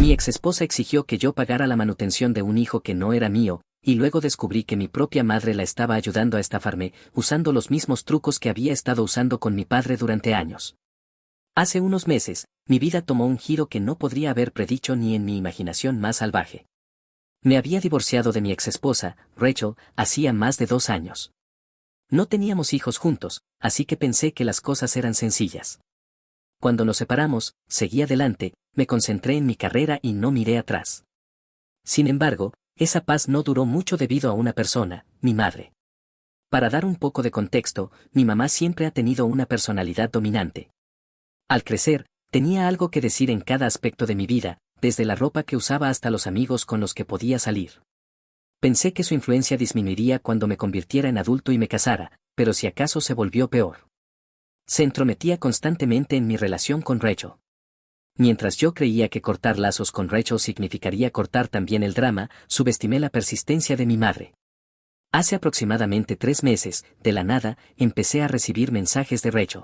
Mi exesposa exigió que yo pagara la manutención de un hijo que no era mío, y luego descubrí que mi propia madre la estaba ayudando a estafarme, usando los mismos trucos que había estado usando con mi padre durante años. Hace unos meses, mi vida tomó un giro que no podría haber predicho ni en mi imaginación más salvaje. Me había divorciado de mi exesposa, Rachel, hacía más de 2 años. No teníamos hijos juntos, así que pensé que las cosas eran sencillas. Cuando nos separamos, seguí adelante, me concentré en mi carrera y no miré atrás. Sin embargo, esa paz no duró mucho debido a una persona, mi madre. Para dar un poco de contexto, mi mamá siempre ha tenido una personalidad dominante. Al crecer, tenía algo que decir en cada aspecto de mi vida, desde la ropa que usaba hasta los amigos con los que podía salir. Pensé que su influencia disminuiría cuando me convirtiera en adulto y me casara, pero si acaso se volvió peor. Se entrometía constantemente en mi relación con Rachel. Mientras yo creía que cortar lazos con Rachel significaría cortar también el drama, subestimé la persistencia de mi madre. Hace aproximadamente 3 meses, de la nada, empecé a recibir mensajes de Rachel.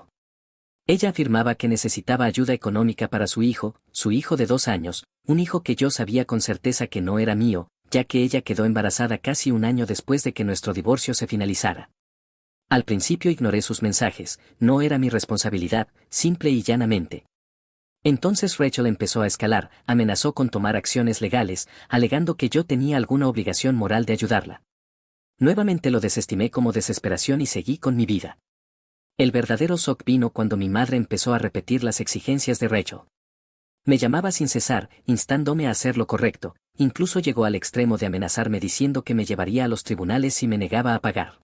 Ella afirmaba que necesitaba ayuda económica para su hijo de 2 años, un hijo que yo sabía con certeza que no era mío, ya que ella quedó embarazada casi 1 año después de que nuestro divorcio se finalizara. Al principio ignoré sus mensajes, no era mi responsabilidad, simple y llanamente. Entonces Rachel empezó a escalar, amenazó con tomar acciones legales, alegando que yo tenía alguna obligación moral de ayudarla. Nuevamente lo desestimé como desesperación y seguí con mi vida. El verdadero shock vino cuando mi madre empezó a repetir las exigencias de Rachel. Me llamaba sin cesar, instándome a hacer lo correcto, incluso llegó al extremo de amenazarme diciendo que me llevaría a los tribunales si me negaba a pagar.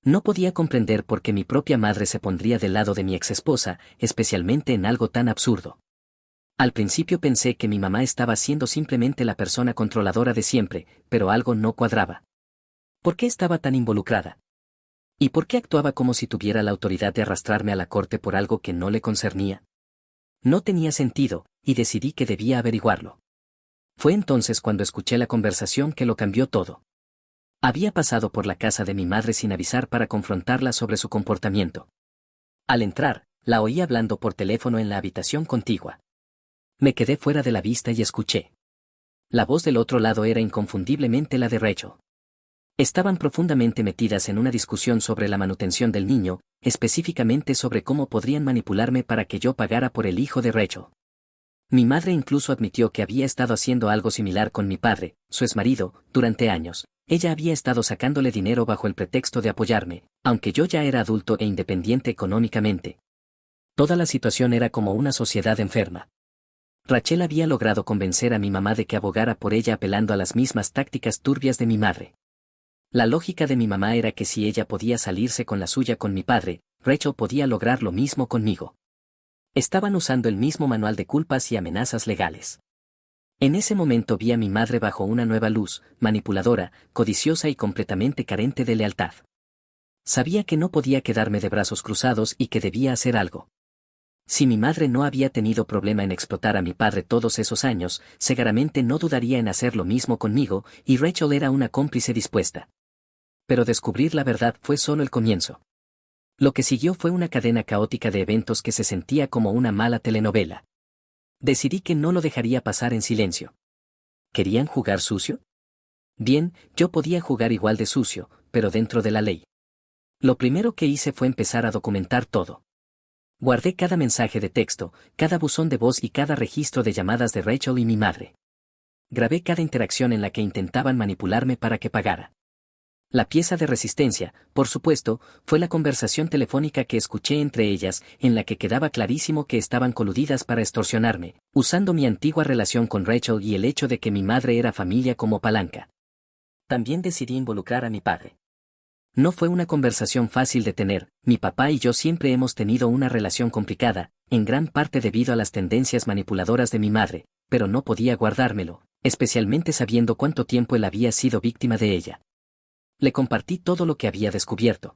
No podía comprender por qué mi propia madre se pondría del lado de mi exesposa, especialmente en algo tan absurdo. Al principio pensé que mi mamá estaba siendo simplemente la persona controladora de siempre, pero algo no cuadraba. ¿Por qué estaba tan involucrada? ¿Y por qué actuaba como si tuviera la autoridad de arrastrarme a la corte por algo que no le concernía? No tenía sentido, y decidí que debía averiguarlo. Fue entonces cuando escuché la conversación que lo cambió todo. Había pasado por la casa de mi madre sin avisar para confrontarla sobre su comportamiento. Al entrar, la oí hablando por teléfono en la habitación contigua. Me quedé fuera de la vista y escuché. La voz del otro lado era inconfundiblemente la de Rachel. Estaban profundamente metidas en una discusión sobre la manutención del niño, específicamente sobre cómo podrían manipularme para que yo pagara por el hijo de Rachel. Mi madre incluso admitió que había estado haciendo algo similar con mi padre, su exmarido, durante años. Ella había estado sacándole dinero bajo el pretexto de apoyarme, aunque yo ya era adulto e independiente económicamente. Toda la situación era como una sociedad enferma. Rachel había logrado convencer a mi mamá de que abogara por ella apelando a las mismas tácticas turbias de mi madre. La lógica de mi mamá era que si ella podía salirse con la suya con mi padre, Rachel podía lograr lo mismo conmigo. Estaban usando el mismo manual de culpas y amenazas legales. En ese momento vi a mi madre bajo una nueva luz, manipuladora, codiciosa y completamente carente de lealtad. Sabía que no podía quedarme de brazos cruzados y que debía hacer algo. Si mi madre no había tenido problema en explotar a mi padre todos esos años, seguramente no dudaría en hacer lo mismo conmigo, y Rachel era una cómplice dispuesta. Pero descubrir la verdad fue solo el comienzo. Lo que siguió fue una cadena caótica de eventos que se sentía como una mala telenovela. Decidí que no lo dejaría pasar en silencio. ¿Querían jugar sucio? Bien, yo podía jugar igual de sucio, pero dentro de la ley. Lo primero que hice fue empezar a documentar todo. Guardé cada mensaje de texto, cada buzón de voz y cada registro de llamadas de Rachel y mi madre. Grabé cada interacción en la que intentaban manipularme para que pagara. La pieza de resistencia, por supuesto, fue la conversación telefónica que escuché entre ellas, en la que quedaba clarísimo que estaban coludidas para extorsionarme, usando mi antigua relación con Rachel y el hecho de que mi madre era familia como palanca. También decidí involucrar a mi padre. No fue una conversación fácil de tener, mi papá y yo siempre hemos tenido una relación complicada, en gran parte debido a las tendencias manipuladoras de mi madre, pero no podía guardármelo, especialmente sabiendo cuánto tiempo él había sido víctima de ella. Le compartí todo lo que había descubierto.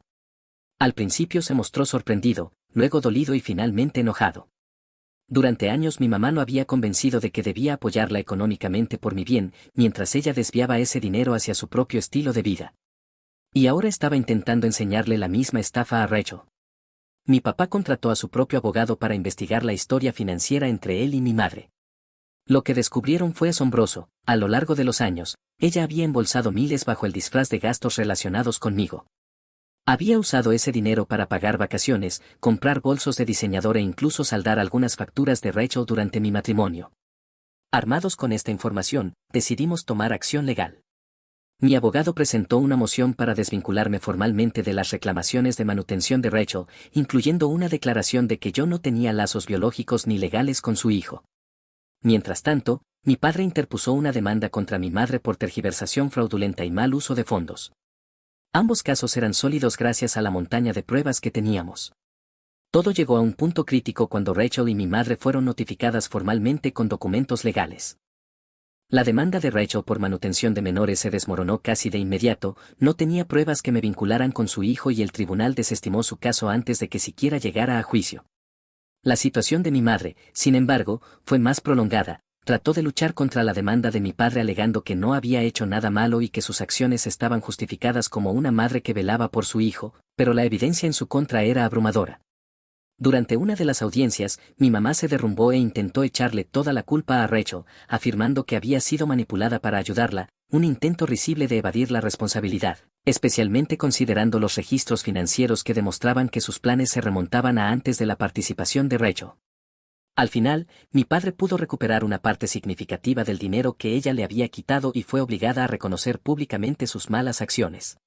Al principio se mostró sorprendido, luego dolido y finalmente enojado. Durante años mi mamá lo había convencido de que debía apoyarla económicamente por mi bien, mientras ella desviaba ese dinero hacia su propio estilo de vida. Y ahora estaba intentando enseñarle la misma estafa a Rachel. Mi papá contrató a su propio abogado para investigar la historia financiera entre él y mi madre. Lo que descubrieron fue asombroso. A lo largo de los años, ella había embolsado miles bajo el disfraz de gastos relacionados conmigo. Había usado ese dinero para pagar vacaciones, comprar bolsos de diseñador e incluso saldar algunas facturas de Rachel durante mi matrimonio. Armados con esta información, decidimos tomar acción legal. Mi abogado presentó una moción para desvincularme formalmente de las reclamaciones de manutención de Rachel, incluyendo una declaración de que yo no tenía lazos biológicos ni legales con su hijo. Mientras tanto, mi padre interpuso una demanda contra mi madre por tergiversación fraudulenta y mal uso de fondos. Ambos casos eran sólidos gracias a la montaña de pruebas que teníamos. Todo llegó a un punto crítico cuando Rachel y mi madre fueron notificadas formalmente con documentos legales. La demanda de Rachel por manutención de menores se desmoronó casi de inmediato, no tenía pruebas que me vincularan con su hijo y el tribunal desestimó su caso antes de que siquiera llegara a juicio. La situación de mi madre, sin embargo, fue más prolongada. Trató de luchar contra la demanda de mi padre alegando que no había hecho nada malo y que sus acciones estaban justificadas como una madre que velaba por su hijo, pero la evidencia en su contra era abrumadora. Durante una de las audiencias, mi mamá se derrumbó e intentó echarle toda la culpa a Rachel, afirmando que había sido manipulada para ayudarla, un intento risible de evadir la responsabilidad, especialmente considerando los registros financieros que demostraban que sus planes se remontaban a antes de la participación de Rachel. Al final, mi padre pudo recuperar una parte significativa del dinero que ella le había quitado y fue obligada a reconocer públicamente sus malas acciones.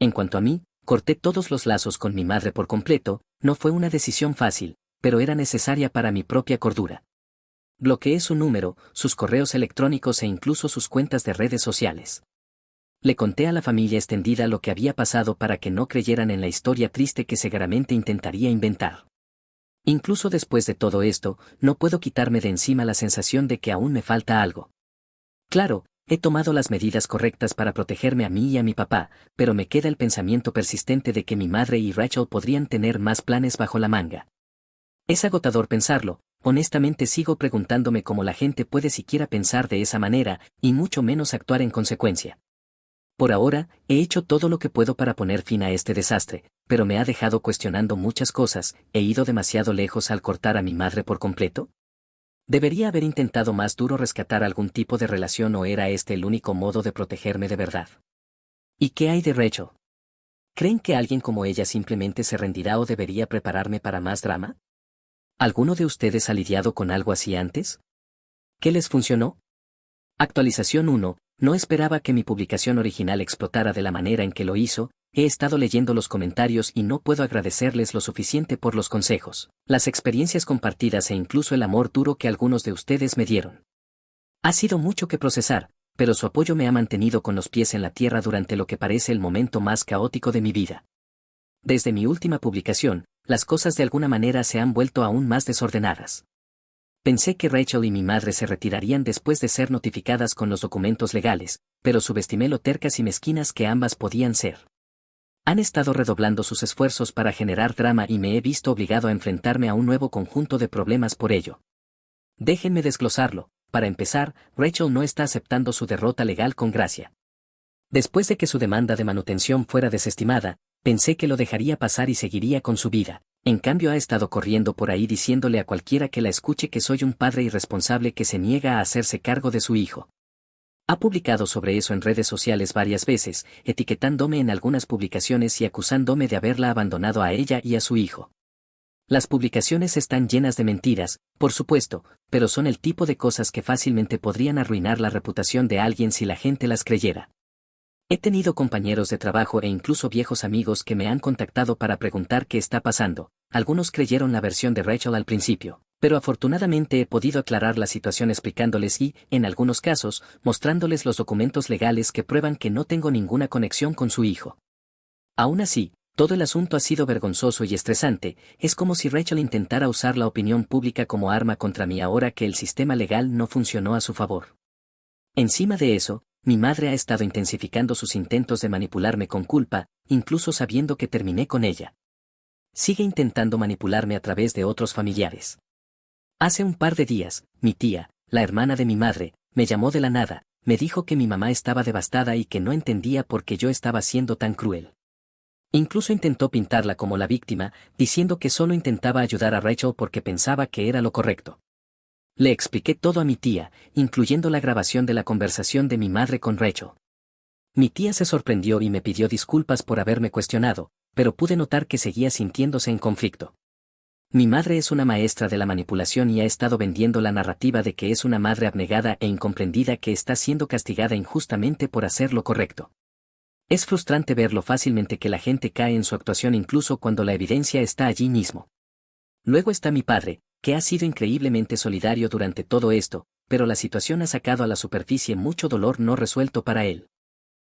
En cuanto a mí, corté todos los lazos con mi madre por completo, no fue una decisión fácil, pero era necesaria para mi propia cordura. Bloqueé su número, sus correos electrónicos e incluso sus cuentas de redes sociales. Le conté a la familia extendida lo que había pasado para que no creyeran en la historia triste que seguramente intentaría inventar. Incluso después de todo esto, no puedo quitarme de encima la sensación de que aún me falta algo. Claro, he tomado las medidas correctas para protegerme a mí y a mi papá, pero me queda el pensamiento persistente de que mi madre y Rachel podrían tener más planes bajo la manga. Es agotador pensarlo, honestamente sigo preguntándome cómo la gente puede siquiera pensar de esa manera, y mucho menos actuar en consecuencia. Por ahora, he hecho todo lo que puedo para poner fin a este desastre, pero me ha dejado cuestionando muchas cosas. ¿He ido demasiado lejos al cortar a mi madre por completo? ¿Debería haber intentado más duro rescatar algún tipo de relación o era este el único modo de protegerme de verdad? ¿Y qué hay de Rachel? ¿Creen que alguien como ella simplemente se rendirá o debería prepararme para más drama? ¿Alguno de ustedes ha lidiado con algo así antes? ¿Qué les funcionó? Actualización 1. No esperaba que mi publicación original explotara de la manera en que lo hizo. He estado leyendo los comentarios y no puedo agradecerles lo suficiente por los consejos, las experiencias compartidas e incluso el amor duro que algunos de ustedes me dieron. Ha sido mucho que procesar, pero su apoyo me ha mantenido con los pies en la tierra durante lo que parece el momento más caótico de mi vida. Desde mi última publicación, las cosas de alguna manera se han vuelto aún más desordenadas. Pensé que Rachel y mi madre se retirarían después de ser notificadas con los documentos legales, pero subestimé lo tercas y mezquinas que ambas podían ser. Han estado redoblando sus esfuerzos para generar drama y me he visto obligado a enfrentarme a un nuevo conjunto de problemas por ello. Déjenme desglosarlo. Para empezar, Rachel no está aceptando su derrota legal con gracia. Después de que su demanda de manutención fuera desestimada, pensé que lo dejaría pasar y seguiría con su vida. En cambio ha estado corriendo por ahí diciéndole a cualquiera que la escuche que soy un padre irresponsable que se niega a hacerse cargo de su hijo. Ha publicado sobre eso en redes sociales varias veces, etiquetándome en algunas publicaciones y acusándome de haberla abandonado a ella y a su hijo. Las publicaciones están llenas de mentiras, por supuesto, pero son el tipo de cosas que fácilmente podrían arruinar la reputación de alguien si la gente las creyera. He tenido compañeros de trabajo e incluso viejos amigos que me han contactado para preguntar qué está pasando. Algunos creyeron la versión de Rachel al principio, pero afortunadamente he podido aclarar la situación explicándoles y, en algunos casos, mostrándoles los documentos legales que prueban que no tengo ninguna conexión con su hijo. Aún así, todo el asunto ha sido vergonzoso y estresante. Es como si Rachel intentara usar la opinión pública como arma contra mí ahora que el sistema legal no funcionó a su favor. Encima de eso, mi madre ha estado intensificando sus intentos de manipularme con culpa, incluso sabiendo que terminé con ella. Sigue intentando manipularme a través de otros familiares. Hace un par de días, mi tía, la hermana de mi madre, me llamó de la nada, me dijo que mi mamá estaba devastada y que no entendía por qué yo estaba siendo tan cruel. Incluso intentó pintarla como la víctima, diciendo que solo intentaba ayudar a Rachel porque pensaba que era lo correcto. Le expliqué todo a mi tía, incluyendo la grabación de la conversación de mi madre con Rachel. Mi tía se sorprendió y me pidió disculpas por haberme cuestionado, pero pude notar que seguía sintiéndose en conflicto. Mi madre es una maestra de la manipulación y ha estado vendiendo la narrativa de que es una madre abnegada e incomprendida que está siendo castigada injustamente por hacer lo correcto. Es frustrante ver lo fácilmente que la gente cae en su actuación incluso cuando la evidencia está allí mismo. Luego está mi padre, que ha sido increíblemente solidario durante todo esto, pero la situación ha sacado a la superficie mucho dolor no resuelto para él.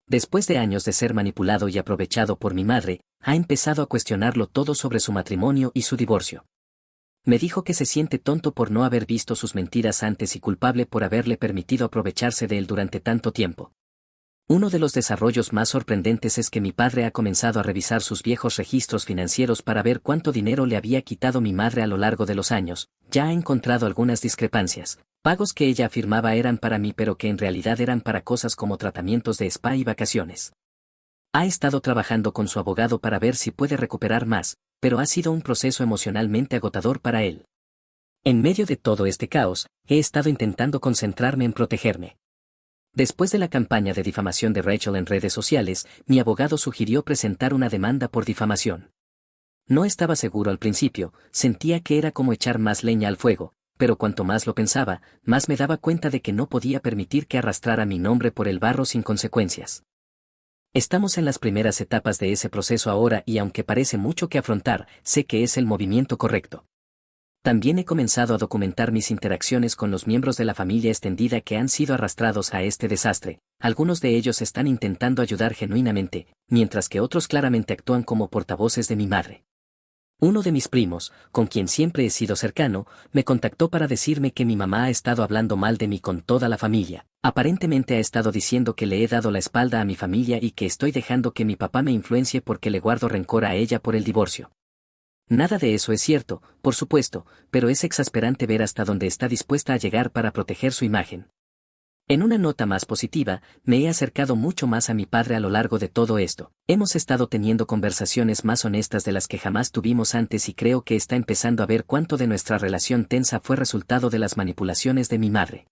Después de años de ser manipulado y aprovechado por mi madre, ha empezado a cuestionarlo todo sobre su matrimonio y su divorcio. Me dijo que se siente tonto por no haber visto sus mentiras antes y culpable por haberle permitido aprovecharse de él durante tanto tiempo. Uno de los desarrollos más sorprendentes es que mi padre ha comenzado a revisar sus viejos registros financieros para ver cuánto dinero le había quitado mi madre a lo largo de los años. Ya ha encontrado algunas discrepancias, pagos que ella afirmaba eran para mí pero que en realidad eran para cosas como tratamientos de spa y vacaciones. Ha estado trabajando con su abogado para ver si puede recuperar más, pero ha sido un proceso emocionalmente agotador para él. En medio de todo este caos, he estado intentando concentrarme en protegerme. Después de la campaña de difamación de Rachel en redes sociales, mi abogado sugirió presentar una demanda por difamación. No estaba seguro al principio, sentía que era como echar más leña al fuego, pero cuanto más lo pensaba, más me daba cuenta de que no podía permitir que arrastrara mi nombre por el barro sin consecuencias. Estamos en las primeras etapas de ese proceso ahora y aunque parece mucho que afrontar, sé que es el movimiento correcto. También he comenzado a documentar mis interacciones con los miembros de la familia extendida que han sido arrastrados a este desastre. Algunos de ellos están intentando ayudar genuinamente, mientras que otros claramente actúan como portavoces de mi madre. Uno de mis primos, con quien siempre he sido cercano, me contactó para decirme que mi mamá ha estado hablando mal de mí con toda la familia. Aparentemente ha estado diciendo que le he dado la espalda a mi familia y que estoy dejando que mi papá me influencie porque le guardo rencor a ella por el divorcio. Nada de eso es cierto, por supuesto, pero es exasperante ver hasta dónde está dispuesta a llegar para proteger su imagen. En una nota más positiva, me he acercado mucho más a mi padre a lo largo de todo esto. Hemos estado teniendo conversaciones más honestas de las que jamás tuvimos antes y creo que está empezando a ver cuánto de nuestra relación tensa fue resultado de las manipulaciones de mi madre.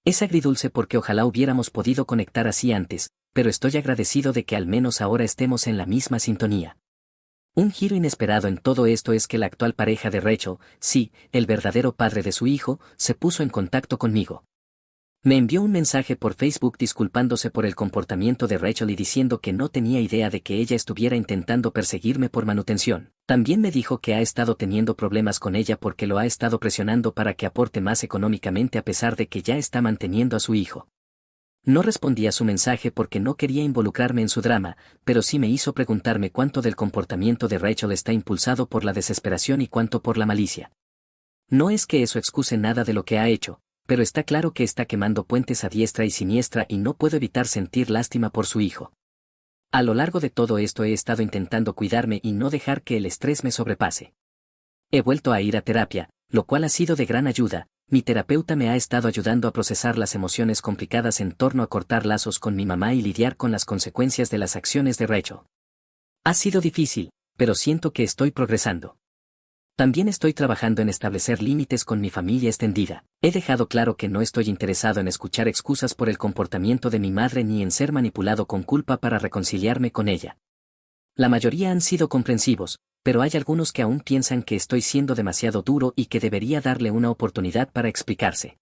Es agridulce porque ojalá hubiéramos podido conectar así antes, pero estoy agradecido de que al menos ahora estemos en la misma sintonía. Un giro inesperado en todo esto es que la actual pareja de Rachel, sí, el verdadero padre de su hijo, se puso en contacto conmigo. Me envió un mensaje por Facebook disculpándose por el comportamiento de Rachel y diciendo que no tenía idea de que ella estuviera intentando perseguirme por manutención. También me dijo que ha estado teniendo problemas con ella porque lo ha estado presionando para que aporte más económicamente a pesar de que ya está manteniendo a su hijo. No respondí a su mensaje porque no quería involucrarme en su drama, pero sí me hizo preguntarme cuánto del comportamiento de Rachel está impulsado por la desesperación y cuánto por la malicia. No es que eso excuse nada de lo que ha hecho, pero está claro que está quemando puentes a diestra y siniestra y no puedo evitar sentir lástima por su hijo. A lo largo de todo esto he estado intentando cuidarme y no dejar que el estrés me sobrepase. He vuelto a ir a terapia, lo cual ha sido de gran ayuda. Mi terapeuta me ha estado ayudando a procesar las emociones complicadas en torno a cortar lazos con mi mamá y lidiar con las consecuencias de las acciones de Rachel. Ha sido difícil, pero siento que estoy progresando. También estoy trabajando en establecer límites con mi familia extendida. He dejado claro que no estoy interesado en escuchar excusas por el comportamiento de mi madre ni en ser manipulado con culpa para reconciliarme con ella. La mayoría han sido comprensivos, pero hay algunos que aún piensan que estoy siendo demasiado duro y que debería darle una oportunidad para explicarse.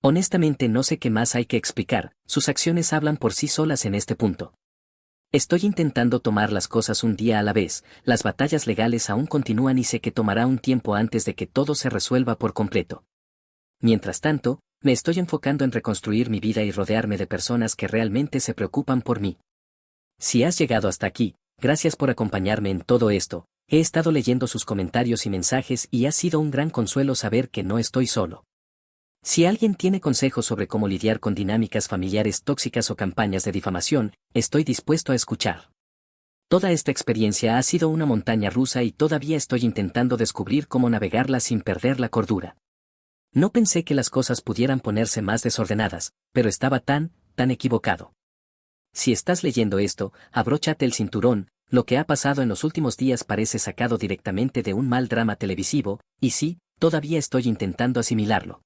Honestamente no sé qué más hay que explicar, sus acciones hablan por sí solas en este punto. Estoy intentando tomar las cosas un día a la vez, las batallas legales aún continúan y sé que tomará un tiempo antes de que todo se resuelva por completo. Mientras tanto, me estoy enfocando en reconstruir mi vida y rodearme de personas que realmente se preocupan por mí. Si has llegado hasta aquí, gracias por acompañarme en todo esto. He estado leyendo sus comentarios y mensajes y ha sido un gran consuelo saber que no estoy solo. Si alguien tiene consejos sobre cómo lidiar con dinámicas familiares tóxicas o campañas de difamación, estoy dispuesto a escuchar. Toda esta experiencia ha sido una montaña rusa y todavía estoy intentando descubrir cómo navegarla sin perder la cordura. No pensé que las cosas pudieran ponerse más desordenadas, pero estaba tan equivocado. Si estás leyendo esto, abróchate el cinturón. Lo que ha pasado en los últimos días parece sacado directamente de un mal drama televisivo, y sí, todavía estoy intentando asimilarlo.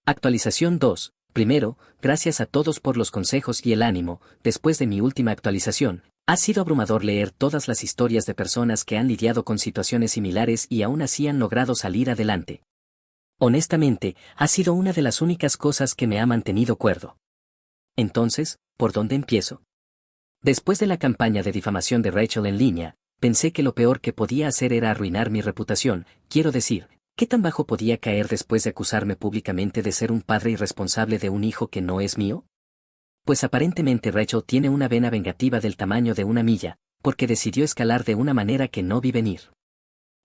Actualización 2. Primero, gracias a todos por los consejos y el ánimo. Después de mi última actualización, ha sido abrumador leer todas las historias de personas que han lidiado con situaciones similares y aún así han logrado salir adelante. Honestamente, ha sido una de las únicas cosas que me ha mantenido cuerdo. Entonces, ¿por dónde empiezo? Después de la campaña de difamación de Rachel en línea, pensé que lo peor que podía hacer era arruinar mi reputación. Quiero decir, ¿qué tan bajo podía caer después de acusarme públicamente de ser un padre irresponsable de un hijo que no es mío? Pues aparentemente Rachel tiene una vena vengativa del tamaño de una milla, porque decidió escalar de una manera que no vi venir.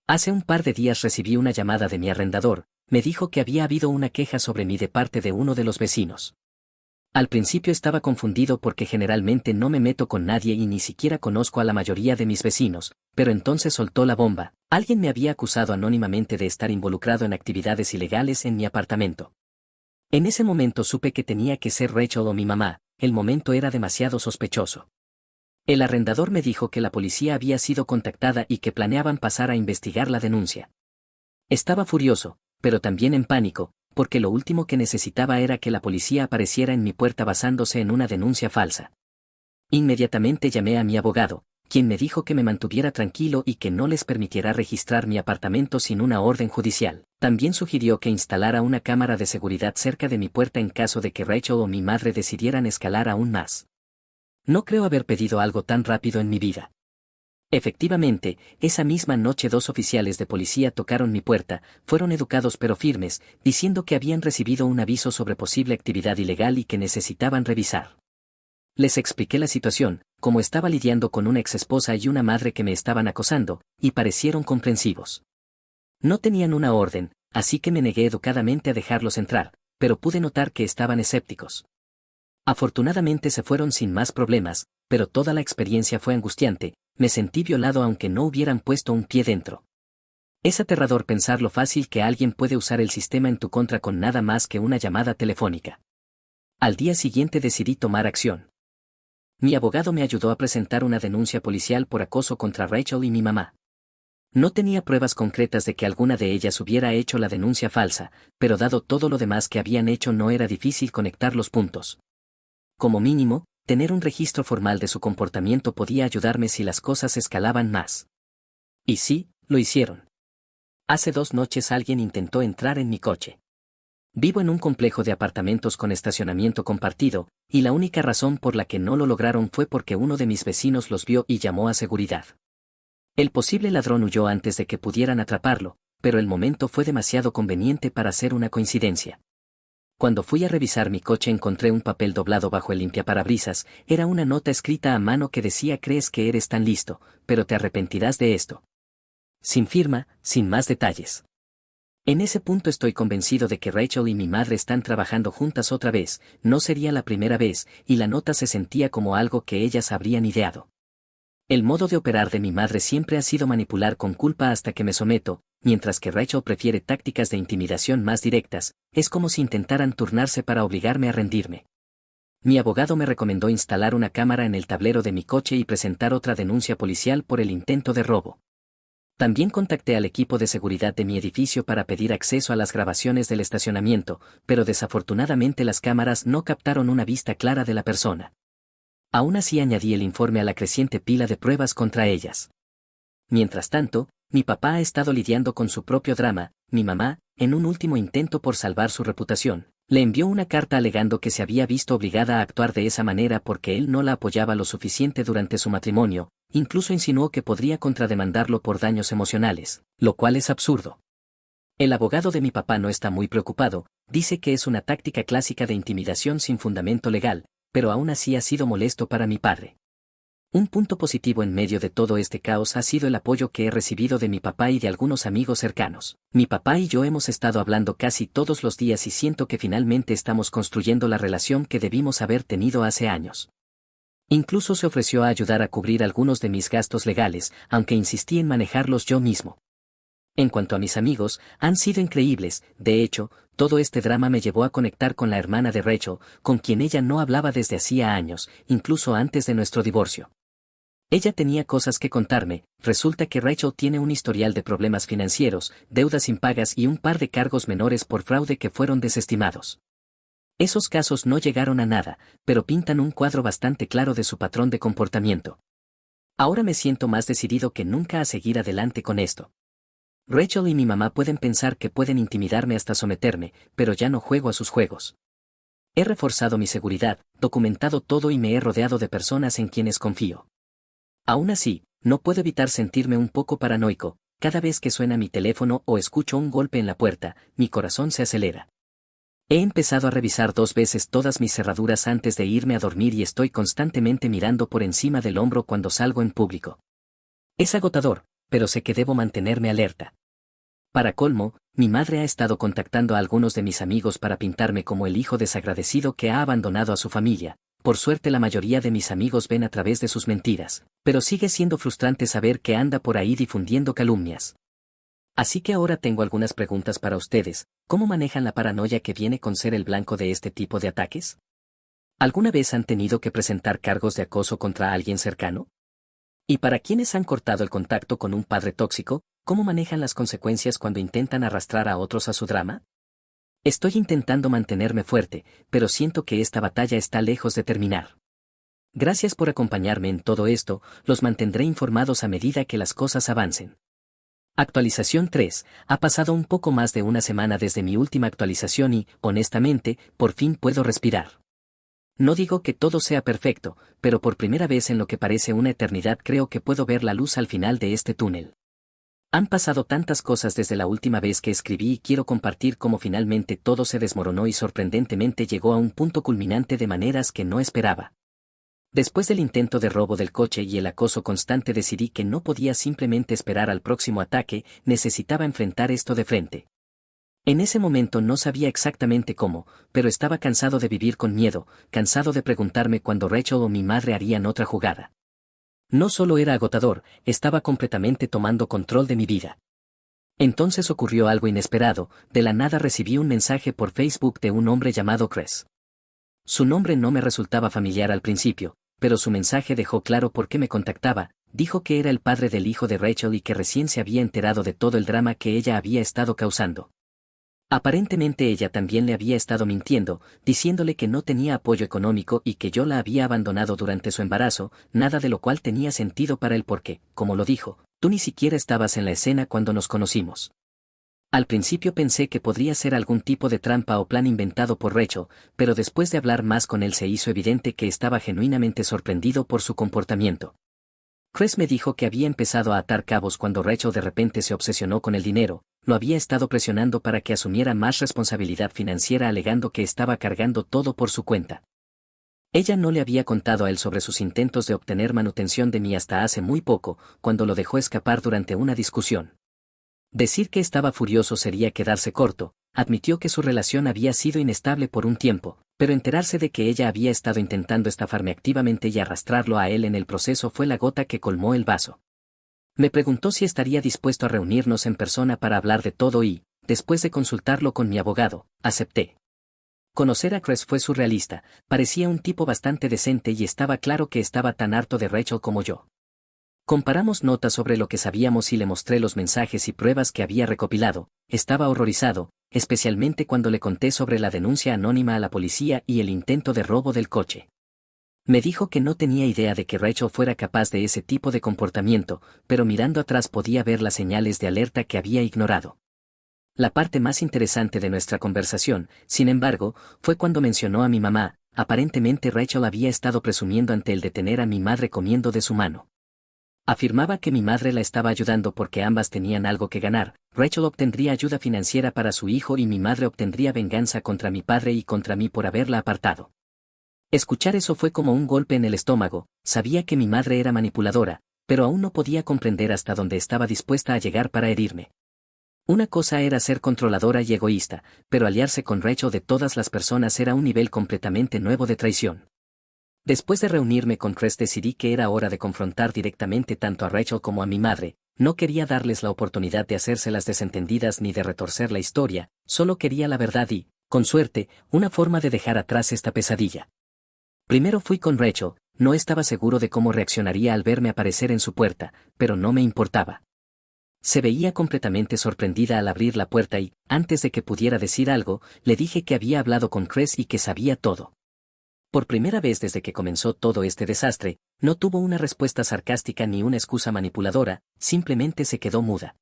Hace un par de días recibí una llamada de mi arrendador, me dijo que había habido una queja sobre mí de parte de uno de los vecinos. Al principio estaba confundido porque generalmente no me meto con nadie y ni siquiera conozco a la mayoría de mis vecinos, pero entonces soltó la bomba. Alguien me había acusado anónimamente de estar involucrado en actividades ilegales en mi apartamento. En ese momento supe que tenía que ser Rachel o mi mamá, el momento era demasiado sospechoso. El arrendador me dijo que la policía había sido contactada y que planeaban pasar a investigar la denuncia. Estaba furioso, pero también en pánico, porque lo último que necesitaba era que la policía apareciera en mi puerta basándose en una denuncia falsa. Inmediatamente llamé a mi abogado, quien me dijo que me mantuviera tranquilo y que no les permitiera registrar mi apartamento sin una orden judicial. También sugirió que instalara una cámara de seguridad cerca de mi puerta en caso de que Rachel o mi madre decidieran escalar aún más. No creo haber pedido algo tan rápido en mi vida. Efectivamente, esa misma noche 2 oficiales de policía tocaron mi puerta, fueron educados pero firmes, diciendo que habían recibido un aviso sobre posible actividad ilegal y que necesitaban revisar. Les expliqué la situación, como estaba lidiando con una exesposa y una madre que me estaban acosando, y parecieron comprensivos. No tenían una orden, así que me negué educadamente a dejarlos entrar, pero pude notar que estaban escépticos. Afortunadamente se fueron sin más problemas, pero toda la experiencia fue angustiante, me sentí violado aunque no hubieran puesto un pie dentro. Es aterrador pensar lo fácil que alguien puede usar el sistema en tu contra con nada más que una llamada telefónica. Al día siguiente decidí tomar acción. Mi abogado me ayudó a presentar una denuncia policial por acoso contra Rachel y mi mamá. No tenía pruebas concretas de que alguna de ellas hubiera hecho la denuncia falsa, pero dado todo lo demás que habían hecho no era difícil conectar los puntos. Como mínimo, tener un registro formal de su comportamiento podía ayudarme si las cosas escalaban más. Y sí, lo hicieron. Hace 2 noches alguien intentó entrar en mi coche. Vivo en un complejo de apartamentos con estacionamiento compartido, y la única razón por la que no lo lograron fue porque uno de mis vecinos los vio y llamó a seguridad. El posible ladrón huyó antes de que pudieran atraparlo, pero el momento fue demasiado conveniente para ser una coincidencia. Cuando fui a revisar mi coche encontré un papel doblado bajo el limpiaparabrisas, era una nota escrita a mano que decía: crees que eres tan listo, pero te arrepentirás de esto. Sin firma, sin más detalles. En ese punto estoy convencido de que Rachel y mi madre están trabajando juntas otra vez, no sería la primera vez, y la nota se sentía como algo que ellas habrían ideado. El modo de operar de mi madre siempre ha sido manipular con culpa hasta que me someto, mientras que Rachel prefiere tácticas de intimidación más directas, es como si intentaran turnarse para obligarme a rendirme. Mi abogado me recomendó instalar una cámara en el tablero de mi coche y presentar otra denuncia policial por el intento de robo. También contacté al equipo de seguridad de mi edificio para pedir acceso a las grabaciones del estacionamiento, pero desafortunadamente las cámaras no captaron una vista clara de la persona. Aún así añadí el informe a la creciente pila de pruebas contra ellas. Mientras tanto, mi papá ha estado lidiando con su propio drama. Mi mamá, en un último intento por salvar su reputación, le envió una carta alegando que se había visto obligada a actuar de esa manera porque él no la apoyaba lo suficiente durante su matrimonio, incluso insinuó que podría contrademandarlo por daños emocionales, lo cual es absurdo. El abogado de mi papá no está muy preocupado, dice que es una táctica clásica de intimidación sin fundamento legal, pero aún así ha sido molesto para mi padre. Un punto positivo en medio de todo este caos ha sido el apoyo que he recibido de mi papá y de algunos amigos cercanos. Mi papá y yo hemos estado hablando casi todos los días y siento que finalmente estamos construyendo la relación que debimos haber tenido hace años. Incluso se ofreció a ayudar a cubrir algunos de mis gastos legales, aunque insistí en manejarlos yo mismo. En cuanto a mis amigos, han sido increíbles. De hecho, todo este drama me llevó a conectar con la hermana de Rachel, con quien ella no hablaba desde hacía años, incluso antes de nuestro divorcio. Ella tenía cosas que contarme. Resulta que Rachel tiene un historial de problemas financieros, deudas impagas y un par de cargos menores por fraude que fueron desestimados. Esos casos no llegaron a nada, pero pintan un cuadro bastante claro de su patrón de comportamiento. Ahora me siento más decidido que nunca a seguir adelante con esto. Rachel y mi mamá pueden pensar que pueden intimidarme hasta someterme, pero ya no juego a sus juegos. He reforzado mi seguridad, documentado todo y me he rodeado de personas en quienes confío. Aún así, no puedo evitar sentirme un poco paranoico. Cada vez que suena mi teléfono o escucho un golpe en la puerta, mi corazón se acelera. He empezado a revisar 2 veces todas mis cerraduras antes de irme a dormir y estoy constantemente mirando por encima del hombro cuando salgo en público. Es agotador, pero sé que debo mantenerme alerta. Para colmo, mi madre ha estado contactando a algunos de mis amigos para pintarme como el hijo desagradecido que ha abandonado a su familia. Por suerte la mayoría de mis amigos ven a través de sus mentiras, pero sigue siendo frustrante saber que anda por ahí difundiendo calumnias. Así que ahora tengo algunas preguntas para ustedes. ¿Cómo manejan la paranoia que viene con ser el blanco de este tipo de ataques? ¿Alguna vez han tenido que presentar cargos de acoso contra alguien cercano? ¿Y para quienes han cortado el contacto con un padre tóxico, cómo manejan las consecuencias cuando intentan arrastrar a otros a su drama? Estoy intentando mantenerme fuerte, pero siento que esta batalla está lejos de terminar. Gracias por acompañarme en todo esto, los mantendré informados a medida que las cosas avancen. Actualización 3. Ha pasado un poco más de una semana desde mi última actualización y, honestamente, por fin puedo respirar. No digo que todo sea perfecto, pero por primera vez en lo que parece una eternidad creo que puedo ver la luz al final de este túnel. Han pasado tantas cosas desde la última vez que escribí y quiero compartir cómo finalmente todo se desmoronó y sorprendentemente llegó a un punto culminante de maneras que no esperaba. Después del intento de robo del coche y el acoso constante decidí que no podía simplemente esperar al próximo ataque, necesitaba enfrentar esto de frente. En ese momento no sabía exactamente cómo, pero estaba cansado de vivir con miedo, cansado de preguntarme cuándo Rachel o mi madre harían otra jugada. No solo era agotador, estaba completamente tomando control de mi vida. Entonces ocurrió algo inesperado, de la nada recibí un mensaje por Facebook de un hombre llamado Chris. Su nombre no me resultaba familiar al principio, pero su mensaje dejó claro por qué me contactaba. Dijo que era el padre del hijo de Rachel y que recién se había enterado de todo el drama que ella había estado causando. Aparentemente ella también le había estado mintiendo, diciéndole que no tenía apoyo económico y que yo la había abandonado durante su embarazo, nada de lo cual tenía sentido para él porque, como lo dijo, tú ni siquiera estabas en la escena cuando nos conocimos. Al principio pensé que podría ser algún tipo de trampa o plan inventado por Rachel, pero después de hablar más con él se hizo evidente que estaba genuinamente sorprendido por su comportamiento. Chris me dijo que había empezado a atar cabos cuando Rachel de repente se obsesionó con el dinero, lo había estado presionando para que asumiera más responsabilidad financiera alegando que estaba cargando todo por su cuenta. Ella no le había contado a él sobre sus intentos de obtener manutención de mí hasta hace muy poco, cuando lo dejó escapar durante una discusión. Decir que estaba furioso sería quedarse corto, admitió que su relación había sido inestable por un tiempo, pero enterarse de que ella había estado intentando estafarme activamente y arrastrarlo a él en el proceso fue la gota que colmó el vaso. Me preguntó si estaría dispuesto a reunirnos en persona para hablar de todo y, después de consultarlo con mi abogado, acepté. Conocer a Chris fue surrealista, parecía un tipo bastante decente y estaba claro que estaba tan harto de Rachel como yo. Comparamos notas sobre lo que sabíamos y le mostré los mensajes y pruebas que había recopilado. Estaba horrorizado, especialmente cuando le conté sobre la denuncia anónima a la policía y el intento de robo del coche. Me dijo que no tenía idea de que Rachel fuera capaz de ese tipo de comportamiento, pero mirando atrás podía ver las señales de alerta que había ignorado. La parte más interesante de nuestra conversación, sin embargo, fue cuando mencionó a mi mamá. Aparentemente Rachel había estado presumiendo ante él de tener a mi madre comiendo de su mano. Afirmaba que mi madre la estaba ayudando porque ambas tenían algo que ganar. Rachel obtendría ayuda financiera para su hijo y mi madre obtendría venganza contra mi padre y contra mí por haberla apartado. Escuchar eso fue como un golpe en el estómago. Sabía que mi madre era manipuladora, pero aún no podía comprender hasta dónde estaba dispuesta a llegar para herirme. Una cosa era ser controladora y egoísta, pero aliarse con Rachel de todas las personas era un nivel completamente nuevo de traición. Después de reunirme con Chris decidí que era hora de confrontar directamente tanto a Rachel como a mi madre. No quería darles la oportunidad de hacerse las desentendidas ni de retorcer la historia, solo quería la verdad y, con suerte, una forma de dejar atrás esta pesadilla. Primero fui con Rachel, No estaba seguro de cómo reaccionaría al verme aparecer en su puerta, pero no me importaba. Se veía completamente sorprendida al abrir la puerta y, antes de que pudiera decir algo, le dije que había hablado con Chris y que sabía todo. Por primera vez desde que comenzó todo este desastre, no tuvo una respuesta sarcástica ni una excusa manipuladora, simplemente se quedó muda.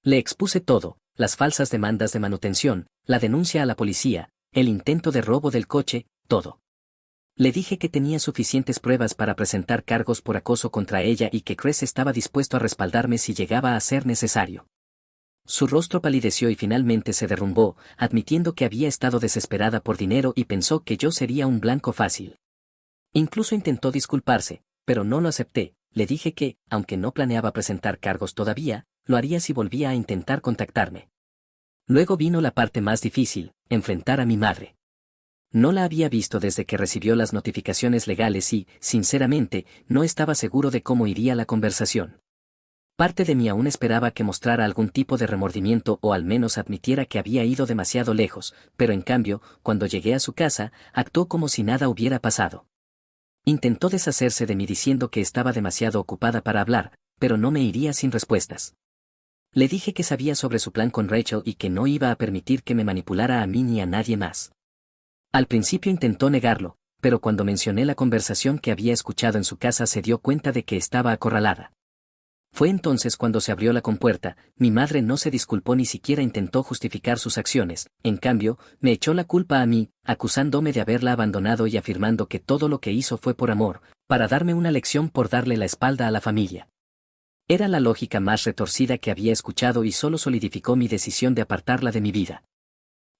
Le expuse todo, las falsas demandas de manutención, la denuncia a la policía, el intento de robo del coche, todo. Le dije que tenía suficientes pruebas para presentar cargos por acoso contra ella y que Chris estaba dispuesto a respaldarme si llegaba a ser necesario. Su rostro palideció y finalmente se derrumbó, admitiendo que había estado desesperada por dinero y pensó que yo sería un blanco fácil. Incluso intentó disculparse, pero no lo acepté. Le dije que, aunque no planeaba presentar cargos todavía, lo haría si volvía a intentar contactarme. Luego vino la parte más difícil, enfrentar a mi madre. No la había visto desde que recibió las notificaciones legales y, sinceramente, no estaba seguro de cómo iría la conversación. Parte de mí aún esperaba que mostrara algún tipo de remordimiento o al menos admitiera que había ido demasiado lejos, pero en cambio, cuando llegué a su casa, actuó como si nada hubiera pasado. Intentó deshacerse de mí diciendo que estaba demasiado ocupada para hablar, pero no me iría sin respuestas. Le dije que sabía sobre su plan con Rachel y que no iba a permitir que me manipulara a mí ni a nadie más. Al principio intentó negarlo, pero cuando mencioné la conversación que había escuchado en su casa se dio cuenta de que estaba acorralada. Fue entonces cuando se abrió la compuerta. Mi madre no se disculpó ni siquiera intentó justificar sus acciones, en cambio, me echó la culpa a mí, acusándome de haberla abandonado y afirmando que todo lo que hizo fue por amor, para darme una lección por darle la espalda a la familia. Era la lógica más retorcida que había escuchado y solo solidificó mi decisión de apartarla de mi vida.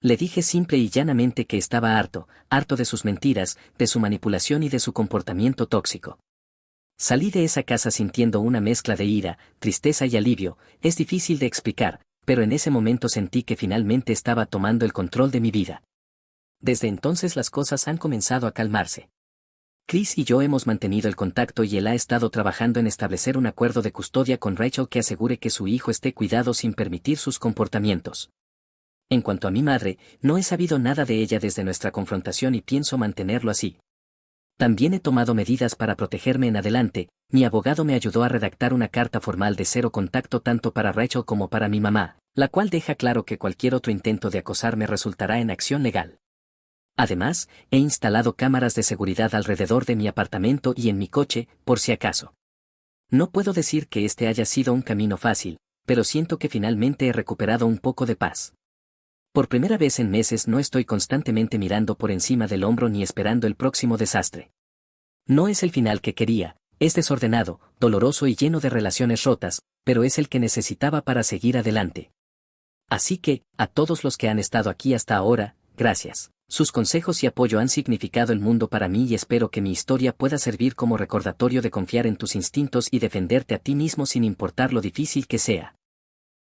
Le dije simple y llanamente que estaba harto de sus mentiras, de su manipulación y de su comportamiento tóxico. Salí de esa casa sintiendo una mezcla de ira, tristeza y alivio. Es difícil de explicar, pero en ese momento sentí que finalmente estaba tomando el control de mi vida. Desde entonces las cosas han comenzado a calmarse. Chris y yo hemos mantenido el contacto y él ha estado trabajando en establecer un acuerdo de custodia con Rachel que asegure que su hijo esté cuidado sin permitir sus comportamientos. En cuanto a mi madre, no he sabido nada de ella desde nuestra confrontación y pienso mantenerlo así. También he tomado medidas para protegerme en adelante. Mi abogado me ayudó a redactar una carta formal de cero contacto tanto para Rachel como para mi mamá, la cual deja claro que cualquier otro intento de acosarme resultará en acción legal. Además, he instalado cámaras de seguridad alrededor de mi apartamento y en mi coche, por si acaso. No puedo decir que este haya sido un camino fácil, pero siento que finalmente he recuperado un poco de paz. Por primera vez en meses no estoy constantemente mirando por encima del hombro ni esperando el próximo desastre. No es el final que quería, es desordenado, doloroso y lleno de relaciones rotas, pero es el que necesitaba para seguir adelante. Así que, a todos los que han estado aquí hasta ahora, gracias. Sus consejos y apoyo han significado el mundo para mí y espero que mi historia pueda servir como recordatorio de confiar en tus instintos y defenderte a ti mismo sin importar lo difícil que sea.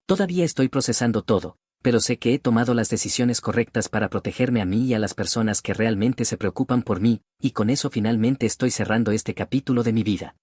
Todavía estoy procesando todo, pero sé que he tomado las decisiones correctas para protegerme a mí y a las personas que realmente se preocupan por mí, y con eso finalmente estoy cerrando este capítulo de mi vida.